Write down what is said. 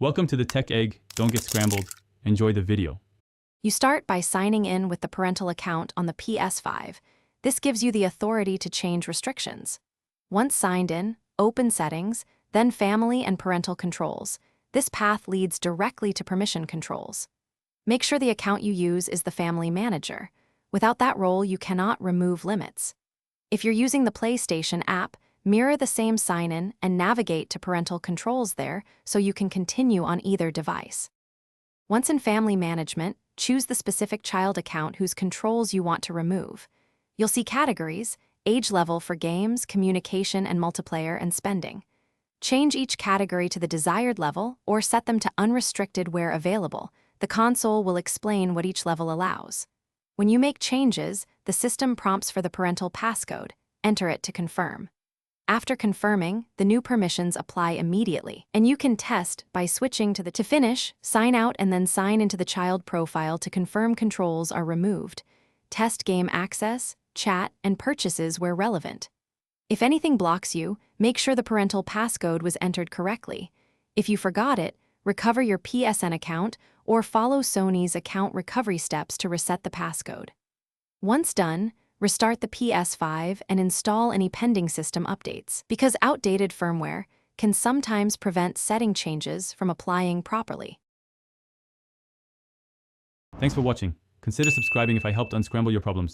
Welcome to the Tech Egg. Don't get scrambled. Enjoy the video. You start by signing in with the parental account on the Ps5. This gives you the authority to change restrictions. Once signed in, open Settings, then Family and Parental Controls. This path leads directly to permission controls. Make sure the account you use is the Family Manager. Without that role, you cannot remove limits. If you're using the PlayStation app, mirror the same sign-in and navigate to Parental Controls there so you can continue on either device. Once in Family Management, choose the specific child account whose controls you want to remove. You'll see categories, age level for games, communication and multiplayer, and spending. Change each category to the desired level or set them to unrestricted where available. The console will explain what each level allows. When you make changes, the system prompts for the parental passcode. Enter it to confirm. After confirming, the new permissions apply immediately, and you can test by switching to finish, sign out and then sign into the child profile to confirm controls are removed. Test game access, chat, and purchases where relevant. If anything blocks you, make sure the parental passcode was entered correctly. If you forgot it, recover your PSN account or follow Sony's account recovery steps to reset the passcode. Once done, restart the Ps5 and install any pending system updates, because outdated firmware can sometimes prevent setting changes from applying properly. Thanks for watching. Consider subscribing if I helped unscramble your problems.